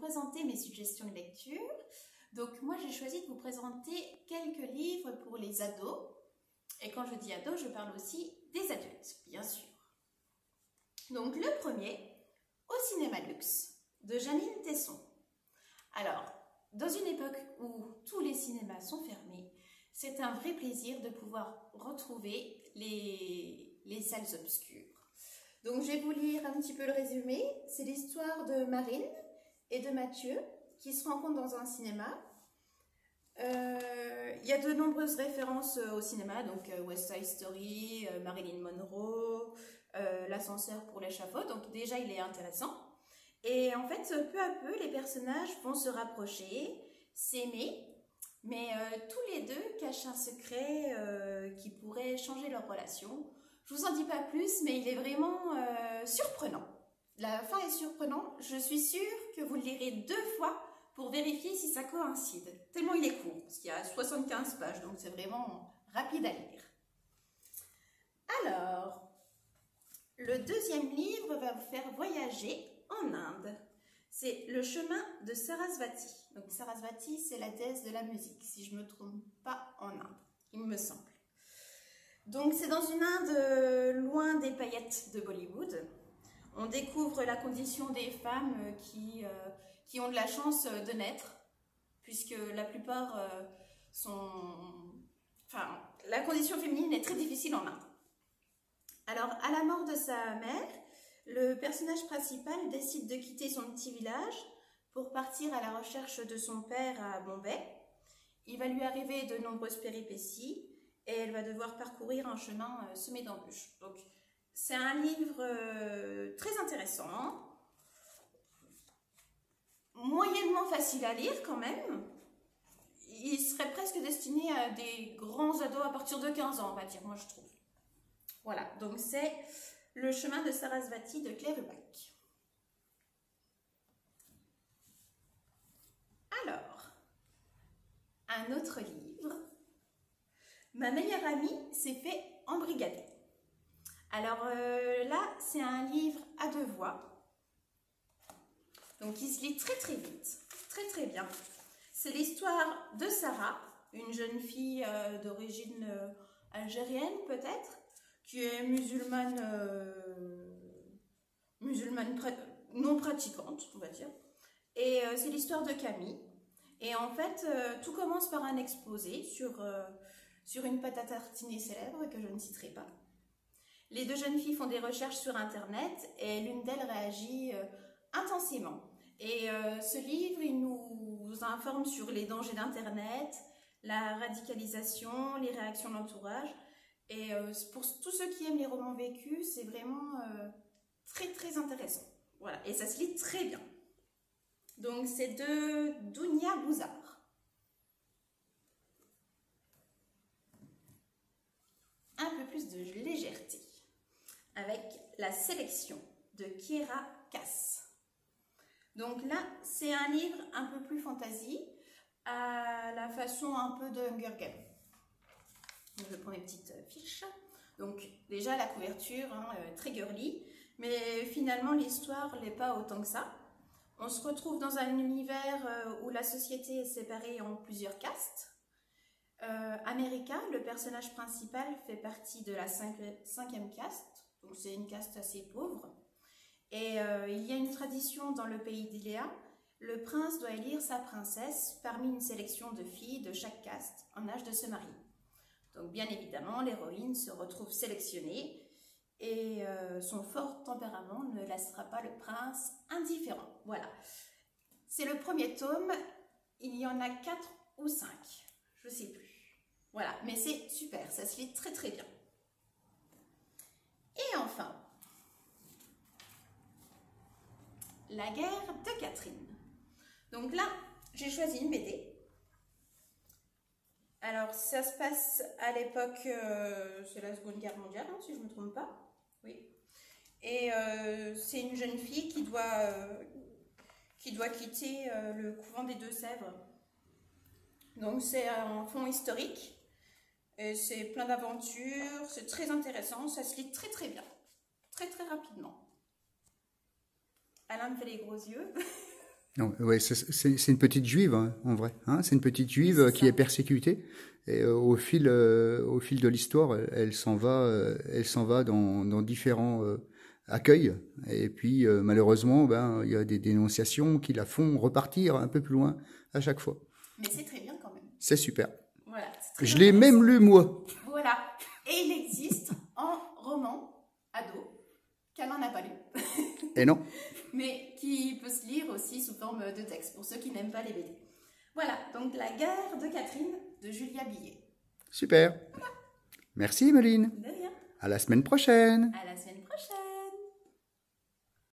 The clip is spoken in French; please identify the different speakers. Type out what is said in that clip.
Speaker 1: présenter mes suggestions de lecture. Donc moi j'ai choisi de vous présenter quelques livres pour les ados. Et quand je dis ados, je parle aussi des adultes, bien sûr. Donc le premier, Au cinéma luxe, de Janine Tesson. Alors, dans une époque où tous les cinémas sont fermés, c'est un vrai plaisir de pouvoir retrouver les salles obscures. Donc je vais vous lire un petit peu le résumé. C'est l'histoire de Marine et de Mathieu qui se rencontrent dans un cinéma. Il y a de nombreuses références au cinéma, donc West Side Story, Marilyn Monroe, l'ascenseur pour l'échafaud, donc déjà il est intéressant. Et en fait, peu à peu, les personnages vont se rapprocher, s'aimer, mais tous les deux cachent un secret qui pourrait changer leur relation. Je vous en dis pas plus, mais il est vraiment surprenant. La fin est surprenante, je suis sûre que vous le lirez 2 fois pour vérifier si ça coïncide. Tellement il est court, parce qu'il y a 75 pages, donc c'est vraiment rapide à lire. Alors, le deuxième livre va vous faire voyager en Inde. C'est Le chemin de Sarasvati. Donc Sarasvati, c'est la déesse de la musique, si je ne me trompe pas, en Inde, il me semble. Donc c'est dans une Inde loin des paillettes de Bollywood. On découvre la condition des femmes qui ont de la chance de naître, puisque la plupart Enfin, la condition féminine est très difficile en Inde. Alors, à la mort de sa mère, le personnage principal décide de quitter son petit village pour partir à la recherche de son père à Bombay. Il va lui arriver de nombreuses péripéties et elle va devoir parcourir un chemin semé d'embûches. Donc, c'est un livre très intéressant, moyennement facile à lire quand même. Il serait presque destiné à des grands ados à partir de 15 ans, on va dire, moi je trouve. Voilà, donc c'est Le chemin de Sarasvati de Claire Hubac. Alors, un autre livre. Ma meilleure amie s'est fait embrigader. Alors là, c'est un livre à 2 voix. Donc il se lit très très vite, très très bien. C'est l'histoire de Sarah, une jeune fille d'origine algérienne peut-être, qui est musulmane non pratiquante, on va dire. Et c'est l'histoire de Camille. Et en fait, tout commence par un exposé sur une pâte à tartiner célèbre que je ne citerai pas. Les 2 jeunes filles font des recherches sur Internet et l'une d'elles réagit intensément. Et ce livre, il nous informe sur les dangers d'Internet, la radicalisation, les réactions de l'entourage. Et pour tous ceux qui aiment les romans vécus, c'est vraiment très très intéressant. Voilà, et ça se lit très bien. Donc c'est de Dounia Bouzard. Un peu plus de légèreté, avec La sélection de Kiera Cass. Donc là, c'est un livre un peu plus fantasy, à la façon un peu de Hunger Games. Donc, je prends mes petites fiches. Donc déjà la couverture, très girly, mais finalement l'histoire n'est pas autant que ça. On se retrouve dans un univers où la société est séparée en plusieurs castes. America, le personnage principal, fait partie de la 5e caste, donc c'est une caste assez pauvre. Et il y a une tradition dans le pays d'Iléa, le prince doit élire sa princesse parmi une sélection de filles de chaque caste en âge de se marier. Donc bien évidemment, l'héroïne se retrouve sélectionnée et son fort tempérament ne laissera pas le prince indifférent. Voilà, c'est le premier tome, il y en a 4 ou 5, je ne sais plus. Voilà, mais c'est super, ça se lit très très bien. Et enfin, La guerre de Catherine. Donc là, j'ai choisi une BD. Alors, ça se passe à l'époque, c'est la Seconde Guerre mondiale, si je ne me trompe pas. Oui. Et c'est une jeune fille qui doit quitter le couvent des Deux-Sèvres. Donc, c'est un fond historique. Et c'est plein d'aventures, c'est très intéressant, ça se lit très très bien, très très rapidement. Alain me fait les gros yeux.
Speaker 2: Non, ouais, c'est une petite juive, hein, en vrai. Hein, c'est une petite juive
Speaker 1: C'est
Speaker 2: qui
Speaker 1: ça.
Speaker 2: est persécutée. Et au fil de l'histoire, elle s'en va dans différents accueils. Et puis, malheureusement, ben, il y a des dénonciations qui la font repartir un peu plus loin à chaque fois.
Speaker 1: Mais c'est très bien quand même.
Speaker 2: C'est super.
Speaker 1: Voilà, c'est
Speaker 2: Je
Speaker 1: très
Speaker 2: l'ai même
Speaker 1: intéressant.
Speaker 2: lu, moi.
Speaker 1: Voilà. Et il existe en roman ado, qu'Alain n'a pas lu,
Speaker 2: Et non.
Speaker 1: mais qui peut se lire aussi sous forme de texte, pour ceux qui n'aiment pas les BD. Voilà, donc La guerre de Catherine de Julia Billet.
Speaker 2: Super. Merci, Emeline.
Speaker 1: De rien.
Speaker 2: À la semaine prochaine.
Speaker 1: À la semaine prochaine.